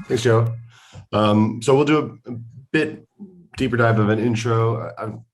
Thanks, Joe. So we'll do a bit deeper dive of an intro. I'm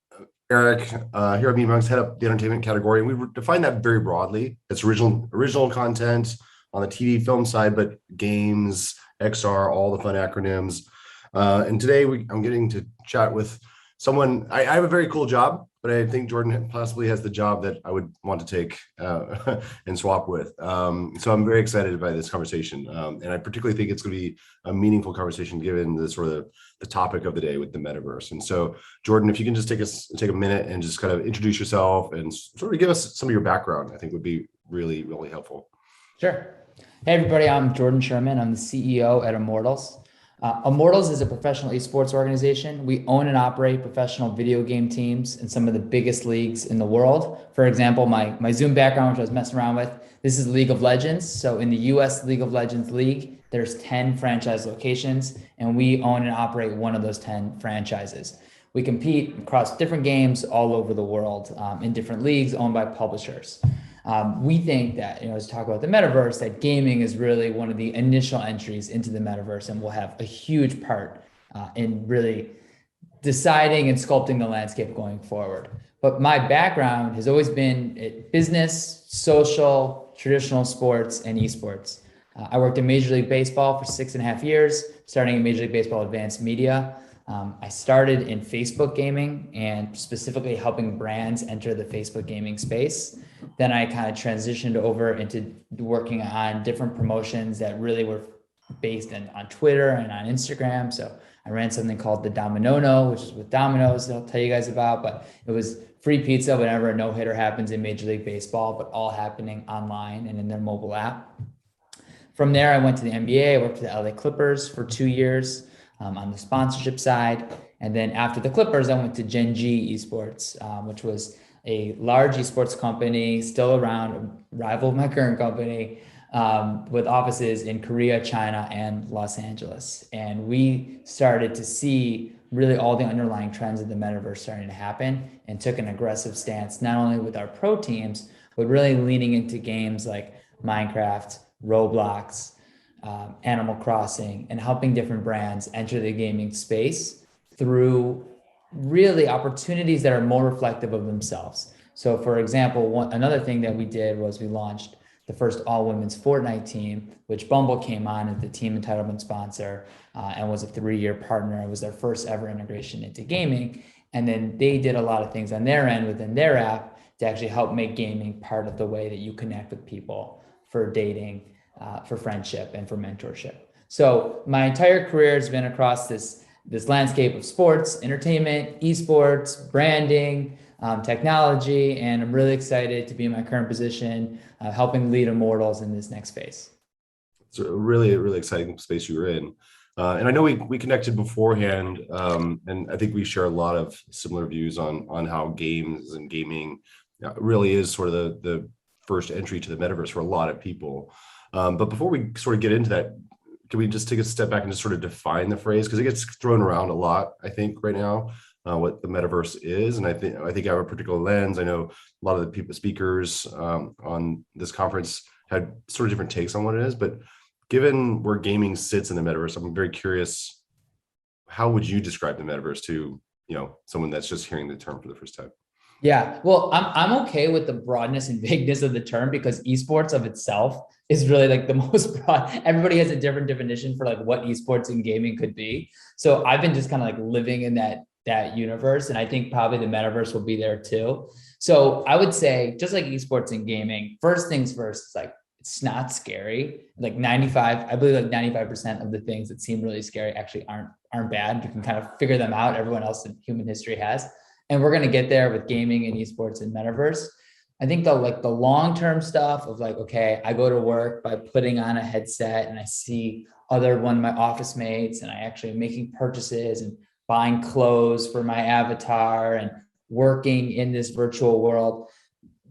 Eric, here at Media.Monks, head up the entertainment category, and we define that very broadly. It's original content on the TV film side, but games, XR, all the fun acronyms. And today I'm getting to chat with someone. I have a very cool job, but I think Jordan possibly has the job that I would want to take and swap with. So I'm very excited by this conversation, and I particularly think it's going to be a meaningful conversation given the sort of the topic of the day with the metaverse. And so, Jordan, if you can just take a minute and just kind of introduce yourself and sort of give us some of your background, I think would be really, really helpful. Sure. Hey, everybody, I'm Jordan Sherman. I'm the CEO at Immortals. Immortals is a professional esports organization. We own and operate professional video game teams in some of the biggest leagues in the world. For example, my Zoom background, which I was messing around with, this is League of Legends. So in the US League of Legends League, there's 10 franchise locations, and we own and operate one of those 10 franchises. We compete across different games all over the world in different leagues owned by publishers. We think that, as we talk about the metaverse, that gaming is really one of the initial entries into the metaverse and will have a huge part in really deciding and sculpting the landscape going forward. But my background has always been business, social, traditional sports, and esports. I worked in Major League Baseball for 6.5 years, starting in Major League Baseball Advanced Media. I started in Facebook gaming and specifically helping brands enter the Facebook gaming space. Then I kind of transitioned over into working on different promotions that really were based on Twitter and on Instagram. So I ran something called the Dominono, which is with Domino's that I'll tell you guys about, but it was free pizza whenever a no-hitter happens in Major League Baseball, but all happening online and in their mobile app. From there, I went to the NBA. I worked for the LA Clippers for 2 years on the sponsorship side. And then after the Clippers, I went to Gen G Esports, which was a large esports company still around, a rival of my current company, with offices in Korea, China, and Los Angeles. And we started to see really all the underlying trends of the metaverse starting to happen and took an aggressive stance, not only with our pro teams, but really leaning into games like Minecraft, Roblox, Animal Crossing, and helping different brands enter the gaming space through really opportunities that are more reflective of themselves. So for example, another thing that we did was we launched the first all-women's Fortnite team, which Bumble came on as the team entitlement sponsor and was a 3-year partner. It was their first ever integration into gaming. And then they did a lot of things on their end within their app to actually help make gaming part of the way that you connect with people for dating, for friendship, and for mentorship. So my entire career has been across this landscape of sports, entertainment, esports, branding, technology, and I'm really excited to be in my current position, helping lead Immortals in this next phase. It's a really, really exciting space you were in. And I know we connected beforehand, and I think we share a lot of similar views on how games and gaming really is sort of the first entry to the metaverse for a lot of people. But before we sort of get into that, can we just take a step back and just sort of define the phrase? Because it gets thrown around a lot, I think, right now, what the metaverse is. And I think I have a particular lens. I know a lot of the speakers on this conference had sort of different takes on what it is. But given where gaming sits in the metaverse, I'm very curious, how would you describe the metaverse to, someone that's just hearing the term for the first time? Yeah, well, I'm okay with the broadness and vagueness of the term because esports of itself is really like the most broad. Everybody has a different definition for like what esports and gaming could be. So I've been just kind of like living in that universe, and I think probably the metaverse will be there too. So I would say, just like esports and gaming, first things first, it's like it's not scary. Like 95% of the things that seem really scary actually aren't bad. You can kind of figure them out. Everyone else in human history has. And we're going to get there with gaming and esports and metaverse. I think the long-term stuff of like, okay, I go to work by putting on a headset and I see one of my office mates and I actually am making purchases and buying clothes for my avatar and working in this virtual world.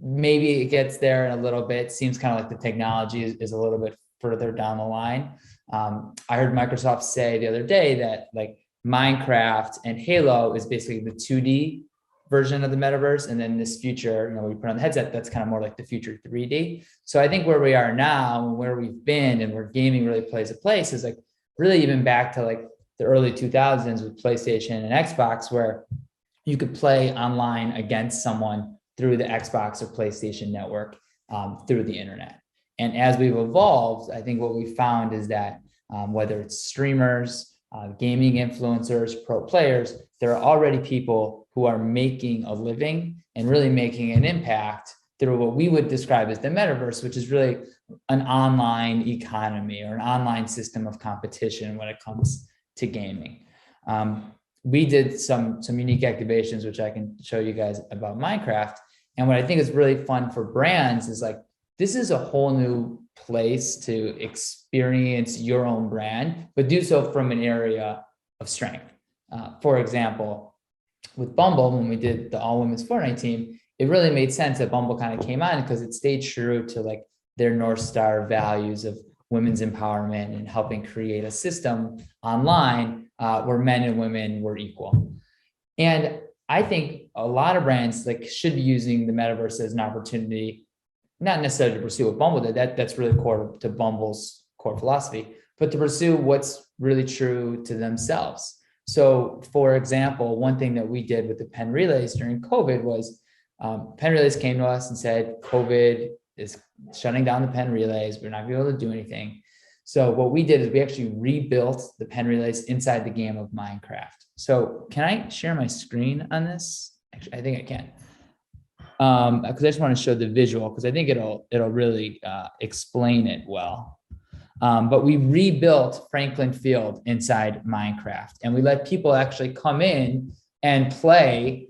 Maybe it gets there in a little bit. Seems kind of like the technology is a little bit further down the line. I heard Microsoft say the other day that like Minecraft and Halo is basically the 2D version of the metaverse. And then this future, we put on the headset, that's kind of more like the future 3D. So I think where we are now and where we've been and where gaming really plays a place is like, really even back to like the early 2000s with PlayStation and Xbox, where you could play online against someone through the Xbox or PlayStation network through the internet. And as we've evolved, I think what we found is that whether it's streamers, gaming influencers, pro players, there are already people who are making a living and really making an impact through what we would describe as the metaverse, which is really an online economy or an online system of competition when it comes to gaming. We did some unique activations, which I can show you guys about Minecraft. And what I think is really fun for brands is like, this is a whole new place to experience your own brand, but do so from an area of strength. For example, with Bumble, when we did the all women's Fortnite team, it really made sense that Bumble kind of came on because it stayed true to like their North Star values of women's empowerment and helping create a system online where men and women were equal. And I think a lot of brands like should be using the metaverse as an opportunity, not necessarily to pursue what Bumble did, that's really core to Bumble's core philosophy, but to pursue what's really true to themselves. So for example, one thing that we did with the pen relays during COVID was pen relays came to us and said, COVID is shutting down the pen relays. We're not going to be able to do anything. So what we did is we actually rebuilt the pen relays inside the game of Minecraft. So can I share my screen on this? Actually, I think I can. Because I just want to show the visual because I think it'll really explain it well. But we rebuilt Franklin Field inside Minecraft, and we let people actually come in and play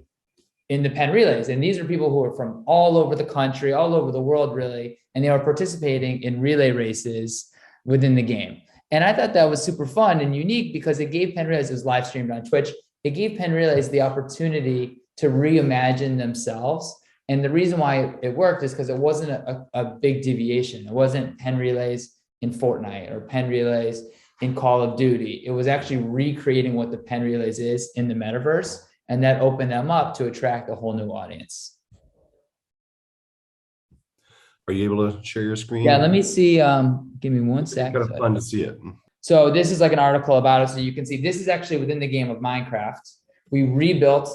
in the pen relays. And these are people who are from all over the country, all over the world, really, and they are participating in relay races within the game. And I thought that was super fun and unique because it gave pen relays, it was live streamed on Twitch, it gave pen relays the opportunity to reimagine themselves. And the reason why it worked is because it wasn't a big deviation. It wasn't pen relays in Fortnite or pen relays in Call of Duty. It was actually recreating what the pen relays is in the metaverse. And that opened them up to attract a whole new audience. Are you able to share your screen? Yeah, let me see. Give me one second. It's kind of fun to see it. So this is like an article about it. So you can see this is actually within the game of Minecraft. We rebuilt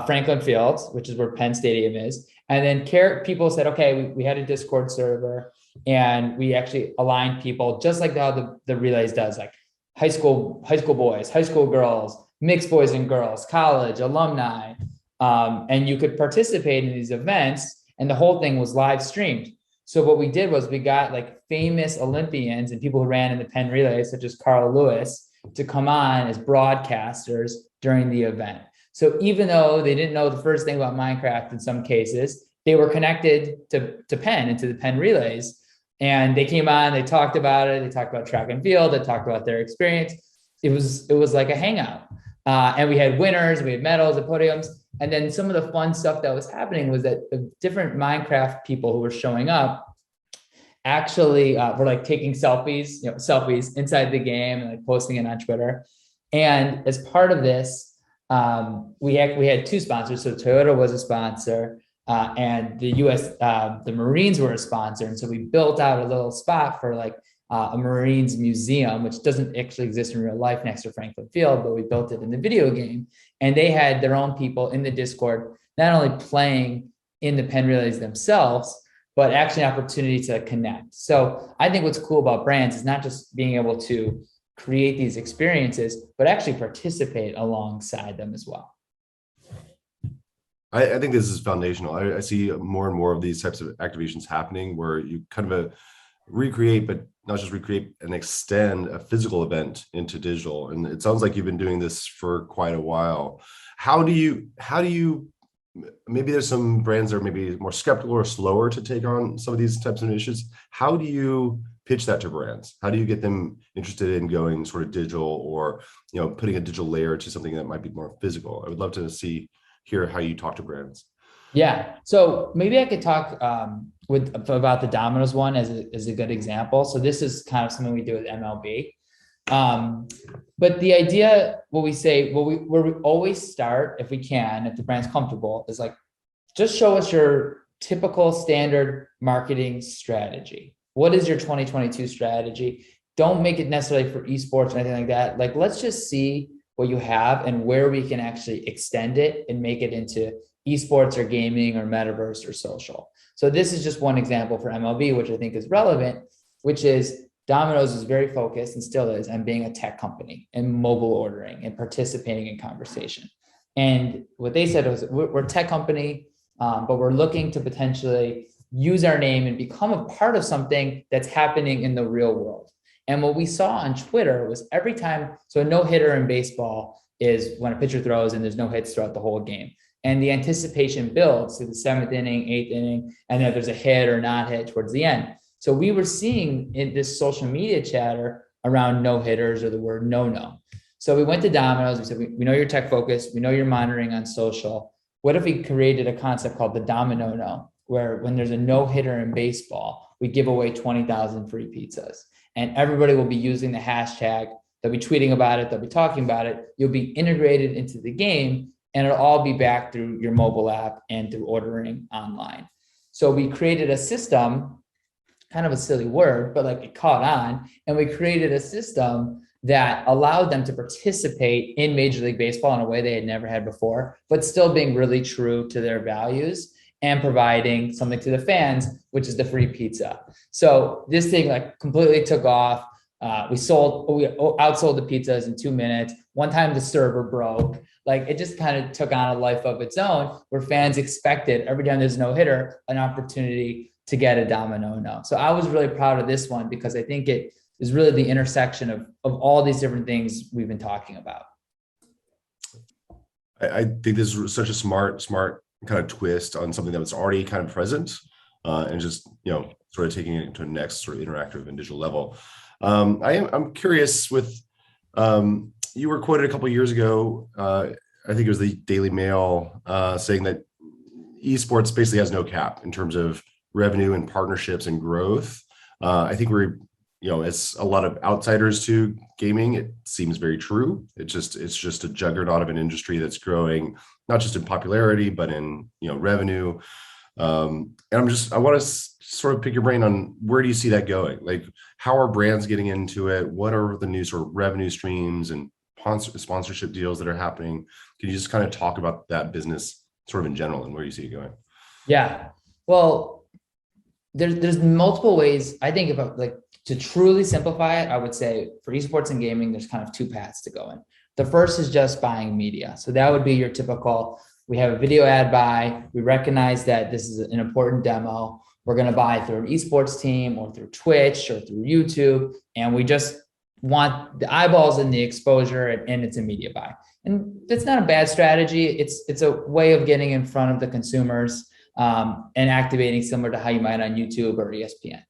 Franklin Field, which is where Penn Stadium is. And then people said, okay, we had a Discord server and we actually aligned people just like how the relays does, like high school boys, high school girls, mixed boys and girls, college, alumni. And you could participate in these events and the whole thing was live streamed. So what we did was we got like famous Olympians and people who ran in the Penn relays, such as Carl Lewis, to come on as broadcasters during the event. So even though they didn't know the first thing about Minecraft in some cases, they were connected to Penn and to the Penn relays. And they came on, they talked about it. They talked about track and field. They talked about their experience. It was like a hangout. And we had winners, we had medals and podiums. And then some of the fun stuff that was happening was that the different Minecraft people who were showing up actually were like taking selfies inside the game and like posting it on Twitter. And as part of this, we had two sponsors. So Toyota was a sponsor and the Marines were a sponsor. And so we built out a little spot for like a Marines museum, which doesn't actually exist in real life next to Franklin Field, but we built it in the video game. And they had their own people in the Discord, not only playing in the pen relays themselves, but actually an opportunity to connect. So I think what's cool about brands is not just being able to create these experiences, but actually participate alongside them as well. I think this is foundational. I see more and more of these types of activations happening where you kind of recreate, but not just recreate and extend a physical event into digital. And it sounds like you've been doing this for quite a while. How do you, maybe there's some brands that are maybe more skeptical or slower to take on some of these types of initiatives. How do you pitch that to brands? How do you get them interested in going sort of digital or, putting a digital layer to something that might be more physical? I would love to hear how you talk to brands. Yeah. So maybe I could talk about the Domino's one as a good example. So this is kind of something we do with MLB. But the idea, where we always start, if we can, if the brand's comfortable, is like, just show us your typical standard marketing strategy. What is your 2022 strategy? don't make it necessarily for esports or anything like that. Like, let's just see what you have and where we can actually extend it and make it into esports or gaming or metaverse or social. So this is just one example for MLB, which I think is relevant, which is Domino's is very focused and still is on being a tech company and mobile ordering and participating in conversation. And what they said was, we're a tech company, but we're looking to potentially use our name and become a part of something that's happening in the real world. And what we saw on Twitter was every time, so a no-hitter in baseball is when a pitcher throws and there's no hits throughout the whole game. And the anticipation builds to the 7th inning, 8th inning, and then there's a hit or not hit towards the end. So we were seeing in this social media chatter around no-hitters or the word no-no. So we went to Domino's, we said, we know you're tech focused, we know you're monitoring on social. What if we created a concept called the Domino No, where when there's a no-hitter in baseball, we give away 20,000 free pizzas. And everybody will be using the hashtag, they'll be tweeting about it, they'll be talking about it, you'll be integrated into the game, and it'll all be back through your mobile app and through ordering online. So we created a system, kind of a silly word, but like it caught on, and we created a system that allowed them to participate in Major League Baseball in a way they had never had before, but still being really true to their values and providing something to the fans, which is the free pizza. So this thing like completely took off. We outsold the pizzas in 2 minutes. One time the server broke. Like it just kind of took on a life of its own, where fans expected every time there's no hitter, an opportunity to get a Domino No. So I was really proud of this one because I think it is really the intersection of all these different things we've been talking about. I think this is such a smart kind of twist on something that was already kind of present, and just, sort of taking it to a next sort of interactive and digital level. I'm curious with, you were quoted a couple of years ago, I think it was the Daily Mail, saying that esports basically has no cap in terms of revenue and partnerships and growth. I think we're, as a lot of outsiders to gaming, it seems very true. It's just a juggernaut of an industry that's growing, not just in popularity, but in, revenue. And I want to sort of pick your brain on where do you see that going? Like, how are brands getting into it? What are the new sort of revenue streams and sponsorship deals that are happening? Can you just kind of talk about that business sort of in general and where you see it going? Yeah, well, there's multiple ways. I think about, like, to truly simplify it, I would say for esports and gaming, there's kind of two paths to go in. The first is just buying media. So that would be your typical, we have a video ad buy. We recognize that this is an important demo. We're going to buy through an esports team or through Twitch or through YouTube. And we just want the eyeballs and the exposure, and it's a media buy. And that's not a bad strategy. It's a way of getting in front of the consumers, and activating similar to how you might on YouTube or ESPN.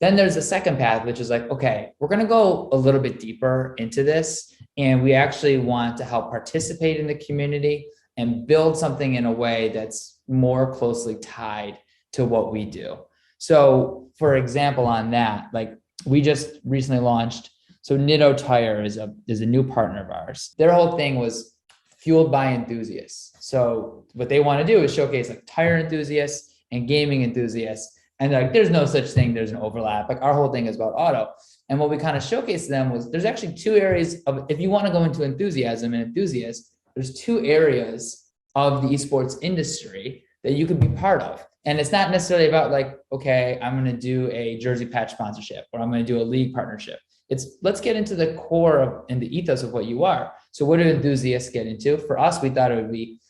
Then there's a second path, which is like, okay, we're going to go a little bit deeper into this. And we actually want to help participate in the community and build something in a way that's more closely tied to what we do. So for example, on that, like we just recently launched, so Nitto Tire is a new partner of ours. Their whole thing was fueled by enthusiasts. So what they want to do is showcase like tire enthusiasts and gaming enthusiasts. And like, there's no such thing, there's an overlap. Like our whole thing is about auto. And what we kind of showcased to them was there's actually two areas of, if you want to go into enthusiasm and enthusiasts, there's two areas of the esports industry that you could be part of. And it's not necessarily about like, okay, I'm going to do a jersey patch sponsorship or I'm going to do a league partnership. It's let's get into the core of and the ethos of what you are. So what do enthusiasts get into? For us, we thought it would be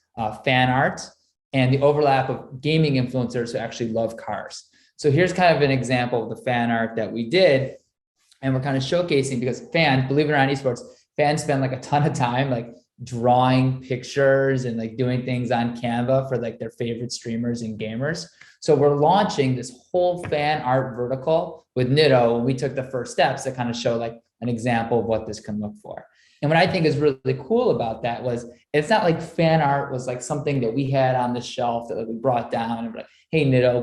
fan art and the overlap of gaming influencers who actually love cars. So here's kind of an example of the fan art that we did. And we're kind of showcasing, because fans, believe it or not, esports, fans spend like a ton of time like drawing pictures and like doing things on Canva for like their favorite streamers and gamers. So we're launching this whole fan art vertical with Nitto. We took the first steps to kind of show like an example of what this can look for. And what I think is really cool about that was it's not like fan art was like something that we had on the shelf that we brought down and we're like, hey, Nitto,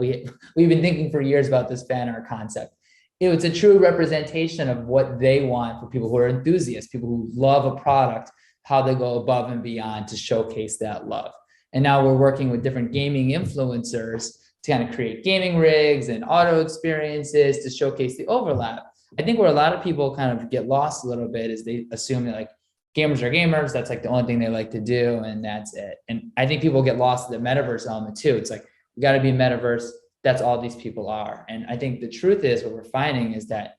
we've been thinking for years about this fan art concept. It was a true representation of what they want for people who are enthusiasts, people who love a product, how they go above and beyond to showcase that love. And now we're working with different gaming influencers to kind of create gaming rigs and auto experiences to showcase the overlap. I think where a lot of people kind of get lost a little bit is they assume that like gamers are gamers. That's like the only thing they like to do, and that's it. And I think people get lost in the metaverse element too. It's like, we got to be metaverse. That's all these people are. And I think the truth is, what we're finding is that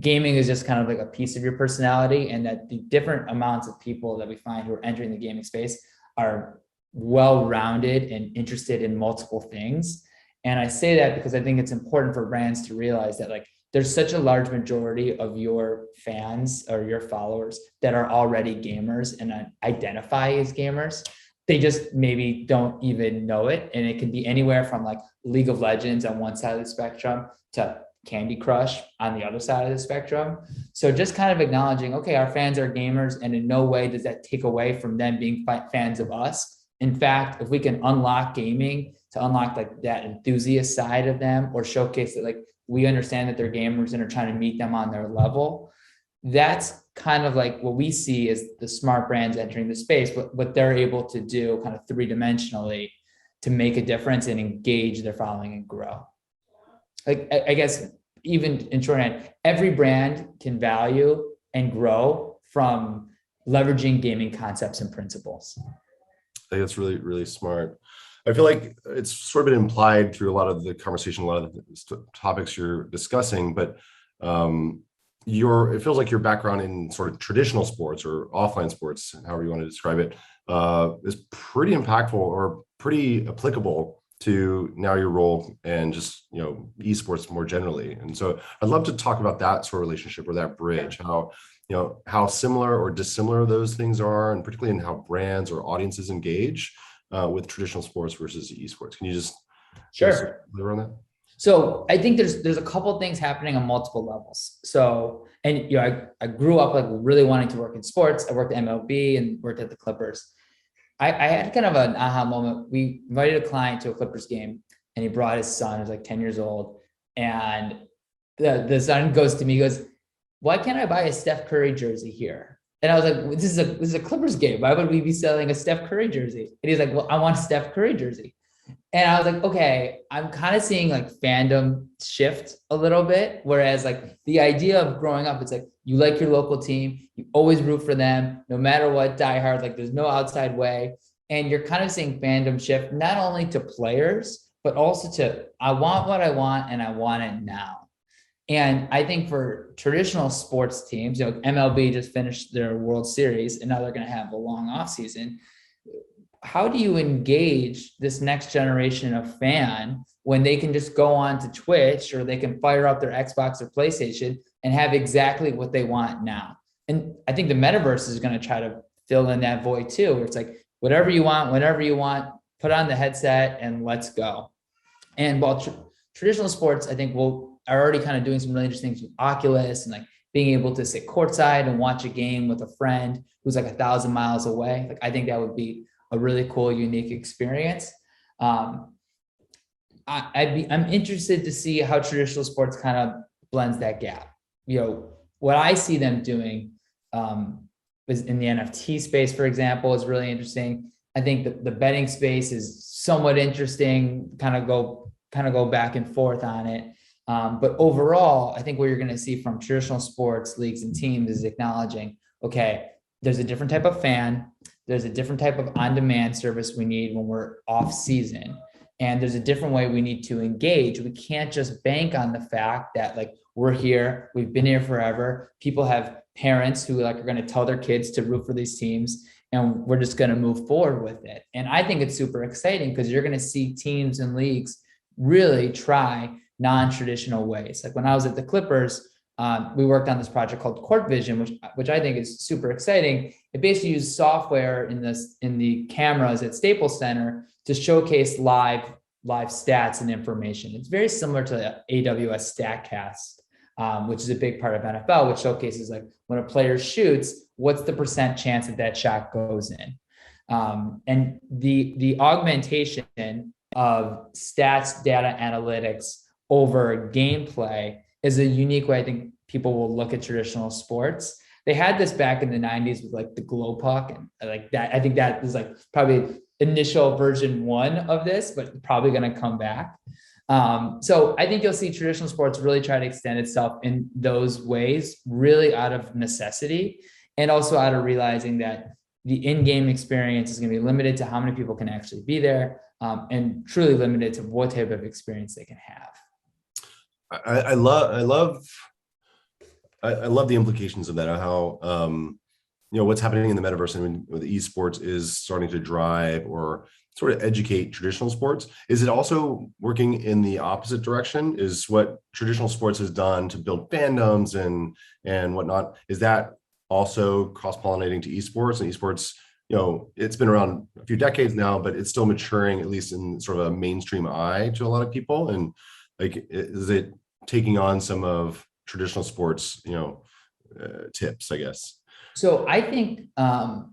gaming is just kind of like a piece of your personality, and that the different amounts of people that we find who are entering the gaming space are well-rounded and interested in multiple things. And I say that because I think it's important for brands to realize that like there's such a large majority of your fans or your followers that are already gamers and identify as gamers. They just maybe don't even know it. And it can be anywhere from like League of Legends on one side of the spectrum to Candy Crush on the other side of the spectrum. So just kind of acknowledging, okay, our fans are gamers, and in no way does that take away from them being fans of us. In fact, if we can unlock gaming to unlock like that enthusiast side of them, or showcase that like we understand that they're gamers and are trying to meet them on their level, that's kind of like what we see as the smart brands entering the space, what they're able to do kind of three-dimensionally to make a difference and engage their following and grow. Like, I guess even in shorthand, every brand can value and grow from leveraging gaming concepts and principles. I think that's really, really smart. I feel like it's sort of been implied through a lot of the conversation, a lot of the topics you're discussing, but it feels like your background in sort of traditional sports or offline sports, however you want to describe it, is pretty impactful or pretty applicable to now your role and just, esports more generally. And so I'd love to talk about that sort of relationship or that bridge, how similar or dissimilar those things are, and particularly in how brands or audiences engage with traditional sports versus esports. Can you just Sure. on that? So I think there's a couple of things happening on multiple levels. So, and I grew up like really wanting to work in sports. I worked at MLB and worked at the Clippers. I had kind of an aha moment. We invited a client to a Clippers game, and he brought his son, who's like 10 years old. And the son goes to me, he goes, "Why can't I buy a Steph Curry jersey here?" And I was like, this is a Clippers game. Why would we be selling a Steph Curry jersey? And he's like, "Well, I want a Steph Curry jersey." And I was like, okay, I'm kind of seeing like fandom shift a little bit. Whereas like the idea of growing up, it's like, you like your local team, you always root for them, no matter what, die hard, like there's no outside way. And you're kind of seeing fandom shift, not only to players, but also to, I want what I want and I want it now. And I think for traditional sports teams, MLB just finished their World Series and now they're going to have a long off season. How do you engage this next generation of fan when they can just go on to Twitch, or they can fire up their Xbox or PlayStation and have exactly what they want now? And I think the metaverse is going to try to fill in that void too, where it's like, whatever you want, whenever you want, put on the headset and let's go. And while traditional sports, I think are already kind of doing some really interesting things with Oculus and like being able to sit courtside and watch a game with a friend who's like 1,000 miles away. Like, I think that would be a really cool, unique experience. I'm interested to see how traditional sports kind of blends that gap. What I see them doing is in the NFT space, for example, is really interesting. I think the betting space is somewhat interesting, kind of go back and forth on it. But overall, I think what you're going to see from traditional sports leagues and teams is acknowledging, okay, there's a different type of fan. There's a different type of on-demand service we need when we're off season. And there's a different way we need to engage. We can't just bank on the fact that like we're here, we've been here forever. People have parents who like are going to tell their kids to root for these teams, and we're just going to move forward with it. And I think it's super exciting because you're going to see teams and leagues really try non-traditional ways. Like when I was at the Clippers, we worked on this project called Court Vision, which I think is super exciting. It basically uses software in the cameras at Staples Center to showcase live stats and information. It's very similar to AWS StatCast, which is a big part of NFL, which showcases like when a player shoots, what's the % chance that shot goes in. And the augmentation of stats, data analytics over gameplay is a unique way I think people will look at traditional sports. They had this back in the 90s with like the glow puck and like that. I think that is like probably initial version 1 of this, but probably going to come back. So I think you'll see traditional sports really try to extend itself in those ways, really out of necessity, and also out of realizing that the in-game experience is going to be limited to how many people can actually be there, and truly limited to what type of experience they can have. I love the implications of that, how what's happening in the metaverse and with esports is starting to drive or sort of educate traditional sports. Is it also working in the opposite direction? Is what traditional sports has done to build fandoms and whatnot, is that also cross-pollinating to esports? And esports, it's been around a few decades now, but it's still maturing, at least in sort of a mainstream eye to a lot of people. And like, is it taking on some of traditional sports, tips, I guess? So I think, are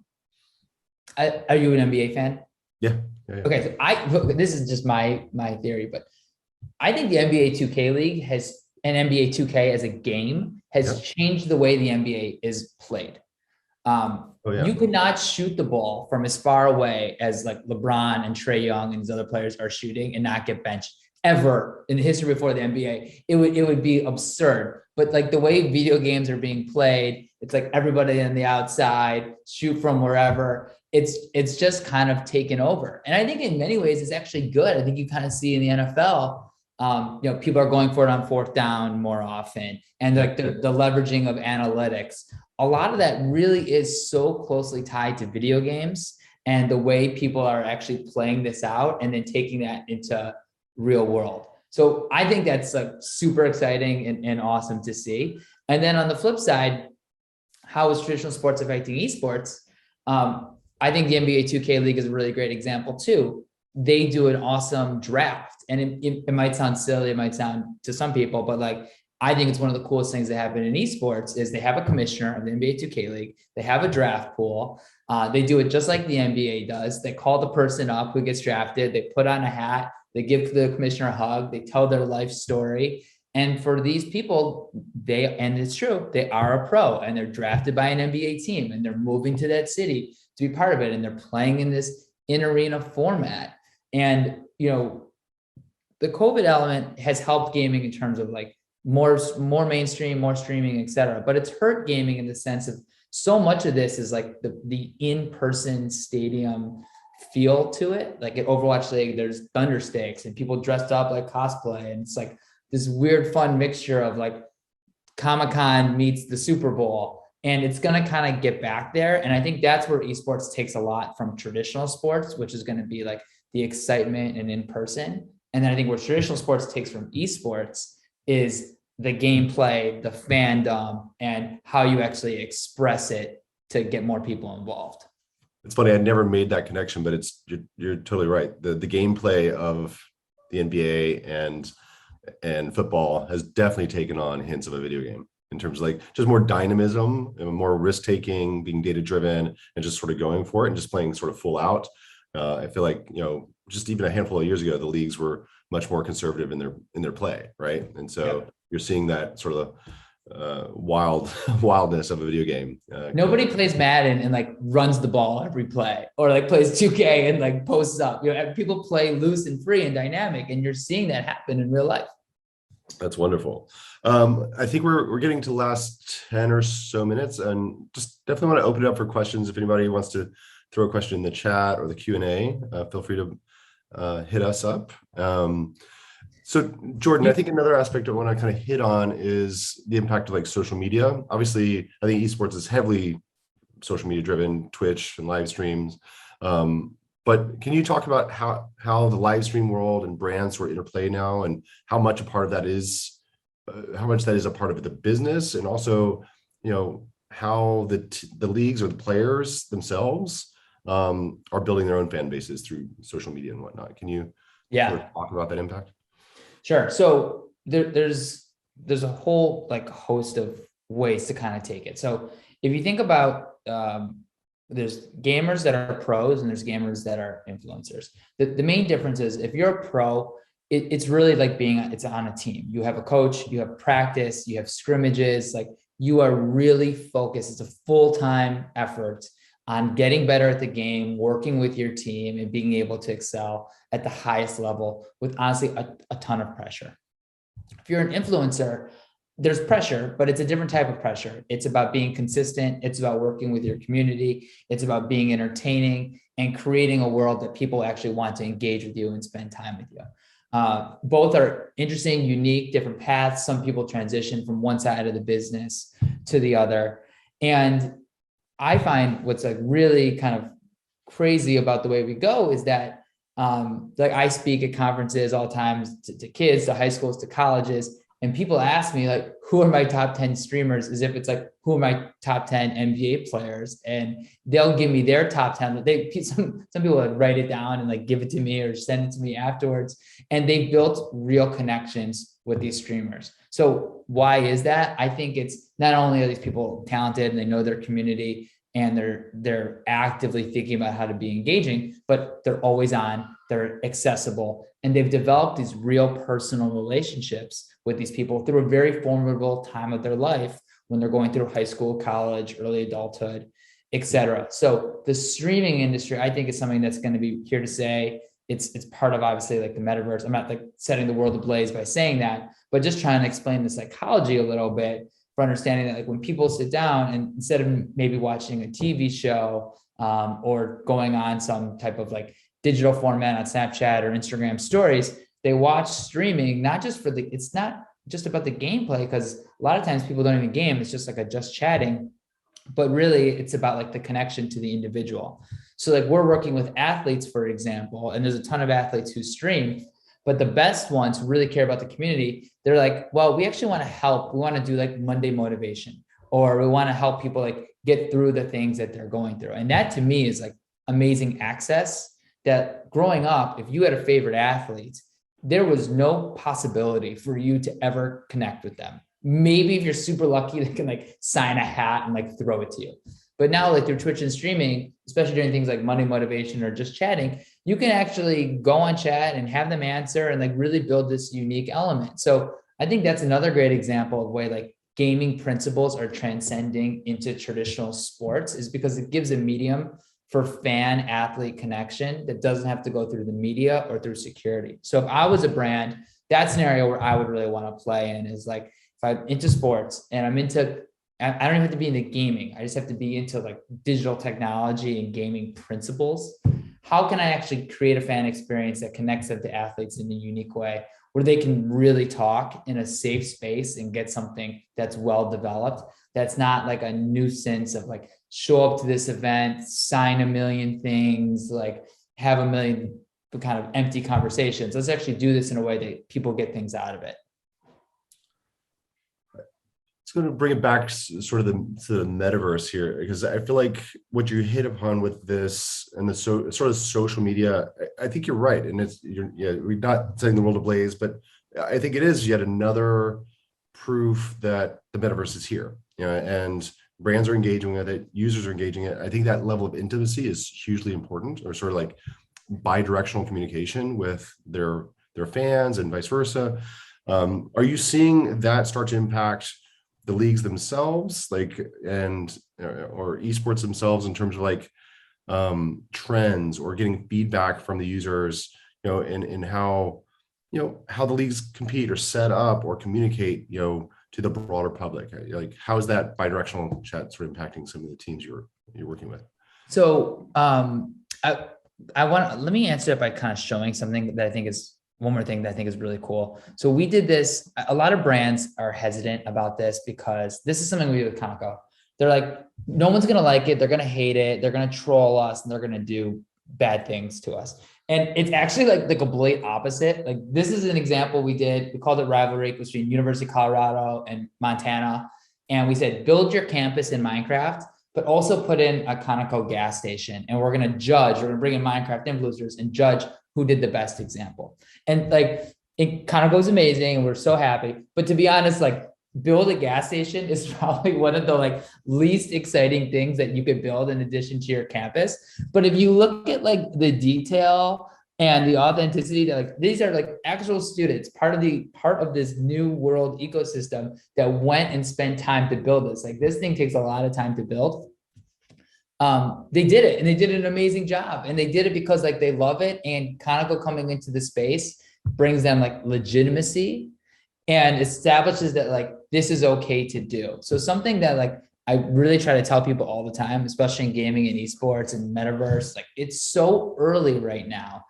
you an NBA fan? Yeah. Okay, so this is just my theory, but I think the NBA 2K League and NBA 2K as a game has changed the way the NBA is played. You could not shoot the ball from as far away as like LeBron and Trae Young and these other players are shooting and not get benched ever in the history before the NBA. It would be absurd. But like the way video games are being played, it's like everybody on the outside, shoot from wherever. It's just kind of taken over. And I think in many ways it's actually good. I think you kind of see in the NFL, people are going for it on fourth down more often. And like the leveraging of analytics. A lot of that really is so closely tied to video games and the way people are actually playing this out and then taking that into real world. So I think that's like super exciting and awesome to see. And then on the flip side, how is traditional sports affecting esports? I think the NBA 2K League is a really great example too. They do an awesome draft, and it might sound silly, it might sound to some people, but like I think it's one of the coolest things that happen in esports is they have a commissioner of the NBA 2K League. They have a draft pool. They do it just like the NBA does. They call the person up who gets drafted. They put on a hat. They give the commissioner a hug. They tell their life story. And for these people, and it's true, they are a pro and they're drafted by an NBA team and they're moving to that city to be part of it. And they're playing in this in-arena format. And, the COVID element has helped gaming in terms of like more mainstream, more streaming, et cetera. But it's hurt gaming in the sense of so much of this is like the in-person stadium feel to it. Like at Overwatch League, there's thunder sticks and people dressed up like cosplay. And it's like this weird, fun mixture of like Comic-Con meets the Super Bowl. And it's going to kind of get back there. And I think that's where esports takes a lot from traditional sports, which is going to be like the excitement and in person. And then I think what traditional sports takes from esports is the gameplay, the fandom, and how you actually express it to get more people involved. It's funny, I never made that connection, but you're totally right. The gameplay of the NBA and football has definitely taken on hints of a video game in terms of like just more dynamism, more risk taking, being data driven, and just sort of going for it and just playing sort of full out. I feel like just even a handful of years ago, the leagues were much more conservative in their play, right? And so you're seeing that sort of wildness of a video game. Nobody plays Madden and like runs the ball every play, or like plays 2K and like posts up. People play loose and free and dynamic, and you're seeing that happen in real life. That's wonderful. I think we're getting to the last 10 or so minutes, and just definitely want to open it up for questions. If anybody wants to throw a question in the chat or the Q&A, feel free to hit us up. So Jordan, I think another aspect I want to kind of hit on is the impact of like social media. Obviously, I think esports is heavily social media driven, Twitch and live streams. But can you talk about how the live stream world and brands sort of interplay now, and how much a part of that is, how much that is a part of the business, and also, how the leagues or the players themselves are building their own fan bases through social media and whatnot. Can you sort of talk about that impact? Sure. So there's a whole like host of ways to kind of take it. So if you think about there's gamers that are pros and there's gamers that are influencers. The main difference is if you're a pro, it's really like it's on a team. You have a coach, you have practice, you have scrimmages, like you are really focused. It's a full-time effort. on getting better at the game, working with your team, and being able to excel at the highest level with honestly a ton of pressure. If you're an influencer, there's pressure, but it's a different type of pressure. It's about being consistent. It's about working with your community. It's about being entertaining and creating a world that people actually want to engage with you and spend time with you. Both are interesting, unique, different paths. Some people transition from one side of the business to the other. And I find what's like really kind of crazy about the way we go is that like I speak at conferences all the time to kids, to high schools, to colleges. And people ask me like, who are my top 10 streamers? As if it's like, who are my top 10 NBA players? And they'll give me their top 10. Some people like write it down and like give it to me or send it to me afterwards. And they built real connections with these streamers. So why is that? I think it's not only are these people talented and they know their community and they're actively thinking about how to be engaging, but they're always on, they're accessible, and they've developed these real personal relationships with these people through a very formidable time of their life when they're going through high school, college, early adulthood, etc. So the streaming industry, I think, is something that's going to be here to stay. It's part of obviously like the metaverse. I'm not like setting the world ablaze by saying that, but just trying to explain the psychology a little bit for understanding that like when people sit down and instead of maybe watching a TV show or going on some type of like digital format on Snapchat or Instagram stories, they watch streaming, not just for it's not just about the gameplay, because a lot of times people don't even game. It's just like a just chatting, but really it's about like the connection to the individual. So like we're working with athletes, for example, and there's a ton of athletes who stream, but the best ones who really care about the community, they're like, well, we actually want to help. We want to do like Monday motivation, or we want to help people like get through the things that they're going through. And that to me is like amazing access that growing up, if you had a favorite athlete, there was no possibility for you to ever connect with them. Maybe if you're super lucky, they can like sign a hat and like throw it to you. But now like through Twitch and streaming, especially during things like Monday motivation or just chatting, you can actually go on chat and have them answer and like really build this unique element. So I think that's another great example of the way like gaming principles are transcending into traditional sports, is because it gives a medium for fan athlete connection that doesn't have to go through the media or through security. So if I was a brand, that scenario where I would really want to play in is like, if I'm into sports and I don't even have to be into gaming. I just have to be into like digital technology and gaming principles. How can I actually create a fan experience that connects them to athletes in a unique way where they can really talk in a safe space and get something that's well developed? That's not like a nuisance of like, show up to this event, sign a million things, like have a million kind of empty conversations. Let's actually do this in a way that people get things out of it. It's going to bring it back sort of to the metaverse here, because I feel like what you hit upon with this and the sort of social media, I think you're right. And we're not setting the world ablaze, but I think it is yet another proof that the metaverse is here, and brands are engaging with it, users are engaging it. I think that level of intimacy is hugely important, or sort of like bi-directional communication with their fans and vice versa. Are you seeing that start to impact the leagues themselves, like, or esports themselves, in terms of like trends or getting feedback from the users, in how the leagues compete or set up or communicate, to the broader public? Like, how is that bi-directional chat sort of impacting some of the teams you're working with? So let me answer it by kind of showing something that I think is one more thing that I think is really cool. So we did this. A lot of brands are hesitant about this because this is something we do with Conoco. They're like, no one's going to like it. They're going to hate it. They're going to troll us and they're going to do bad things to us. And it's actually like the complete opposite. Like this is an example we did. We called it Rivalry between University of Colorado and Montana. And we said, build your campus in Minecraft, but also put in a Conoco gas station. And we're going to bring in Minecraft influencers and judge who did the best example. And like, it kind of goes amazing. And we're so happy. But to be honest, like build a gas station is probably one of the like least exciting things that you could build in addition to your campus. But if you look at like the detail and the authenticity, that like these are like actual students, part of this new world ecosystem that went and spent time to build this. Like this thing takes a lot of time to build. They did it, and they did an amazing job, and they did it because like they love it, and Conoco coming into the space brings them like legitimacy and establishes that like this is okay to do. So something that like I really try to tell people all the time, especially in gaming and esports and metaverse, like it's so early right now.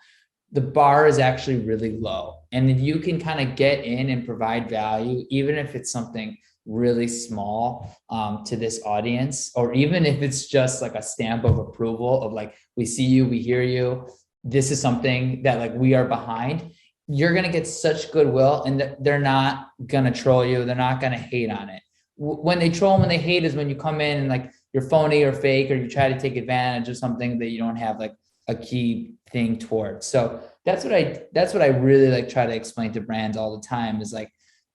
The bar is actually really low. And if you can kind of get in and provide value, even if it's something really small to this audience, or even if it's just like a stamp of approval of like, we see you, we hear you, this is something that like we are behind, you're going to get such goodwill, and they're not going to troll you. They're not going to hate on it. When they troll, when they hate is when you come in and like you're phony or fake, or you try to take advantage of something that you don't have like a key thing towards. So that's what I really like try to explain to brands all the time is like,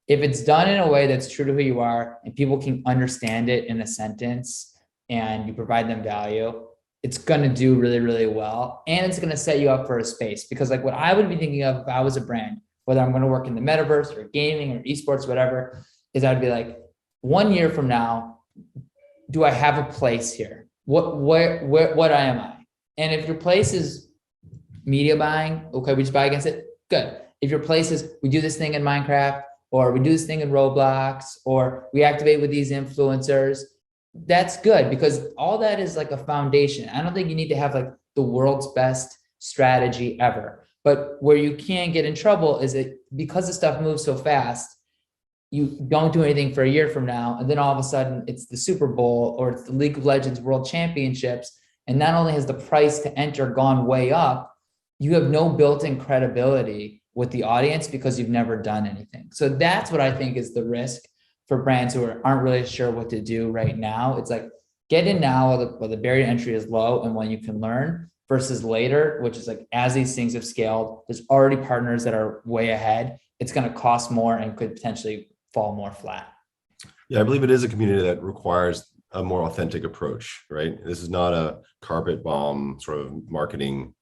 if it's done in a way that's true to who you are and people can understand it in a sentence and you provide them value, it's going to do really, really well. And it's going to set you up for a space, because like what I would be thinking of if I was a brand, whether I'm going to work in the metaverse or gaming or esports, whatever, is I'd be like, 1 year from now, do I have a place here? What am I? And if your place is media buying, okay, we just buy against it. Good. If your place is, we do this thing in Minecraft, or we do this thing in Roblox, or we activate with these influencers, that's good, because all that is like a foundation. I don't think you need to have like the world's best strategy ever. But where you can get in trouble is that because the stuff moves so fast, you don't do anything for a year from now, and then all of a sudden it's the Super Bowl or it's the League of Legends World Championships. And not only has the price to enter gone way up, you have no built-in credibility with the audience because you've never done anything. So that's what I think is the risk for brands who aren't really sure what to do right now. It's like, get in now while the barrier to entry is low and when you can learn, versus later, which is like, as these things have scaled, there's already partners that are way ahead. It's going to cost more and could potentially fall more flat. Yeah, I believe it is a community that requires a more authentic approach, right? This is not a carpet bomb sort of marketing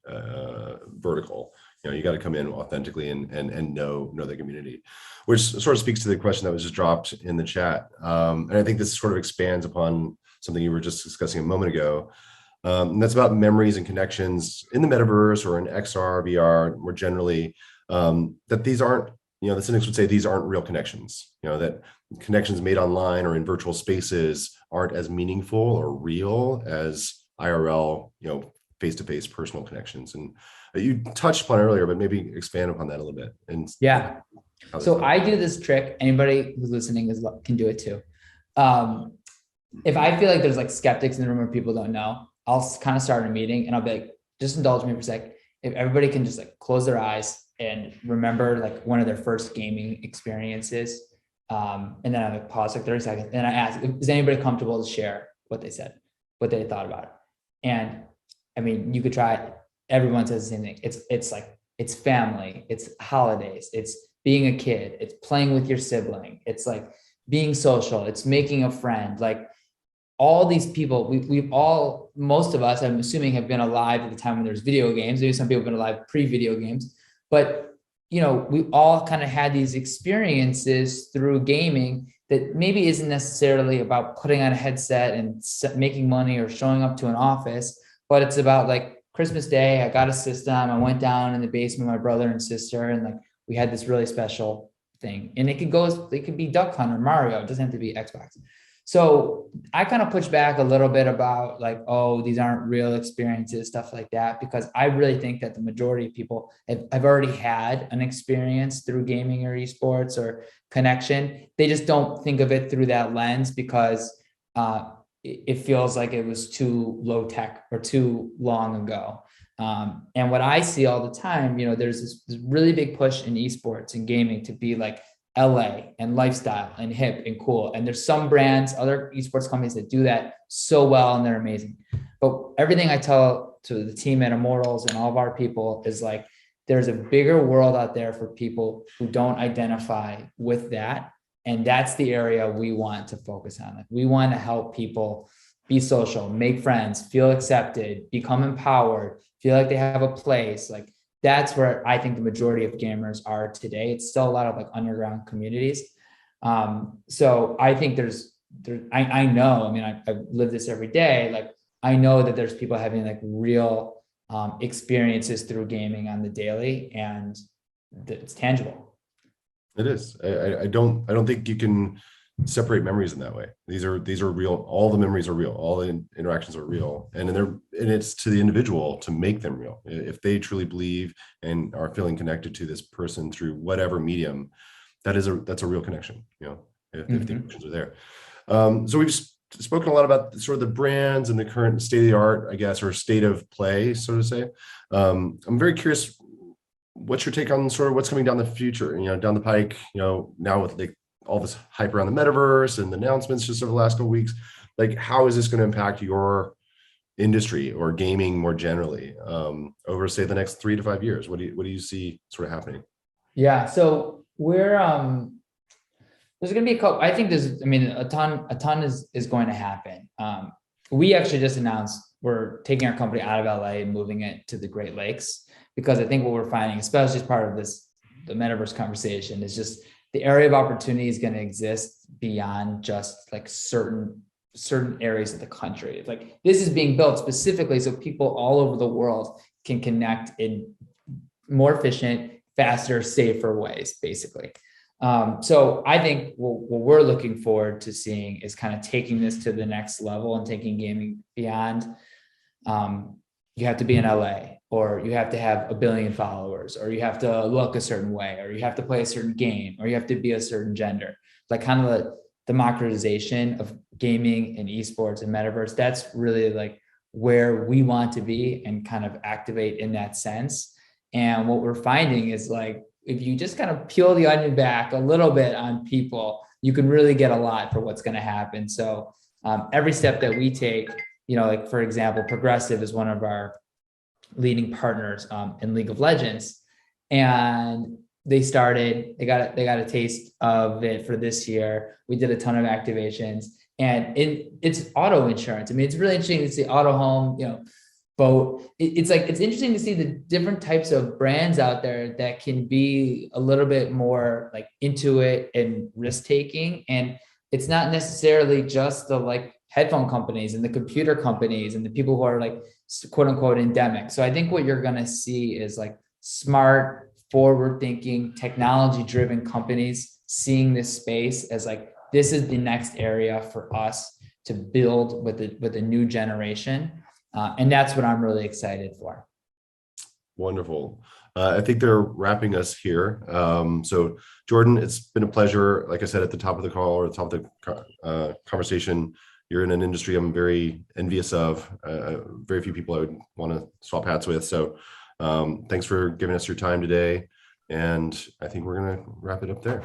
vertical. You know, you got to come in authentically and know the community, which sort of speaks to the question that was just dropped in the chat. And I think this sort of expands upon something you were just discussing a moment ago. And that's about memories and connections in the metaverse or in XR, VR, more generally, that these aren't, you know, the cynics would say these aren't real connections, you know, that connections made online or in virtual spaces aren't as meaningful or real as IRL, you know, face-to-face personal connections. And you touched upon it earlier, but maybe expand upon that a little bit. And yeah, so I do this trick. Anybody who's listening can do it too. If I feel like there's like skeptics in the room or people don't know, I'll kind of start a meeting and I'll be like, just indulge me for a sec. If everybody can just like close their eyes and remember like one of their first gaming experiences. And then I like pause like 30 seconds. And I ask, is anybody comfortable to share what they said, what they thought about it? And I mean, you could try it. Everyone says the same thing. It's like, it's family, it's holidays, it's being a kid, it's playing with your sibling, it's like being social, it's making a friend. Like all these people, we've all, most of us, I'm assuming, have been alive at the time when there's video games. Maybe some people have been alive pre-video games, but you know, we all kind of had these experiences through gaming that maybe isn't necessarily about putting on a headset and making money or showing up to an office, but it's about like Christmas Day, I got a system, I went down in the basement with my brother and sister, and like we had this really special thing. And it could be Duck Hunt or Mario, it doesn't have to be Xbox. So I kind of push back a little bit about like, oh, these aren't real experiences, stuff like that, because I really think that the majority of people have already had an experience through gaming or esports or connection. They just don't think of it through that lens because it feels like it was too low tech or too long ago. And what I see all the time, you know, there's this really big push in esports and gaming to be like LA and lifestyle and hip and cool. And there's some brands, other esports companies that do that so well and they're amazing. But everything I tell to the team at Immortals and all of our people is like, there's a bigger world out there for people who don't identify with that. And that's the area we want to focus on. Like we want to help people be social, make friends, feel accepted, become empowered, feel like they have a place. Like that's where I think the majority of gamers are today. It's still a lot of like underground communities. So I think I know, I mean, I live this every day. Like I know that there's people having like real experiences through gaming on the daily, and it's tangible. It is. I don't think you can separate memories in that way. These are real. All the memories are real. All the interactions are real, and it's to the individual to make them real. If they truly believe and are feeling connected to this person through whatever medium, that's a real connection. If the emotions are there. So we've spoken a lot about sort of the brands and the current state of the art, I guess, or state of play, so to say. I'm very curious, what's your take on sort of what's coming down the future, down the pike, now with like all this hype around the metaverse and the announcements just over the last couple of weeks, like how is this going to impact your industry or gaming more generally over say the next 3 to 5 years? What do you see sort of happening? Yeah, so we're there's going to be I think a ton is going to happen. We actually just announced we're taking our company out of LA and moving it to the Great Lakes, because I think what we're finding, especially as part of the metaverse conversation, is just the area of opportunity is going to exist beyond just like certain areas of the country. Like this is being built specifically so people all over the world can connect in more efficient, faster, safer ways, basically. So I think what we're looking forward to seeing is kind of taking this to the next level and taking gaming beyond. You have to be in LA, or you have to have 1 billion followers, or you have to look a certain way, or you have to play a certain game, or you have to be a certain gender. Like kind of the democratization of gaming and esports and metaverse. That's really like where we want to be and kind of activate in that sense. And what we're finding is like, if you just kind of peel the onion back a little bit on people, you can really get a lot for what's going to happen. So every step that we take, like for example, Progressive is one of our leading partners in League of Legends, and they got a taste of it for this year. We did a ton of activations, and it's auto insurance. I mean, it's really interesting to see auto home, boat. It's interesting to see the different types of brands out there that can be a little bit more like into it and risk taking. And it's not necessarily just the like headphone companies and the computer companies and the people who are like quote unquote endemic. So I think what you're going to see is like smart, forward thinking, technology driven companies seeing this space as like, this is the next area for us to build with a new generation. And that's what I'm really excited for. Wonderful. I think they're wrapping us here. So Jordan, it's been a pleasure. Like I said, at the top of the call or the top of the conversation, you're in an industry I'm very envious of. Very few people I would want to swap hats with. So thanks for giving us your time today. And I think we're going to wrap it up there.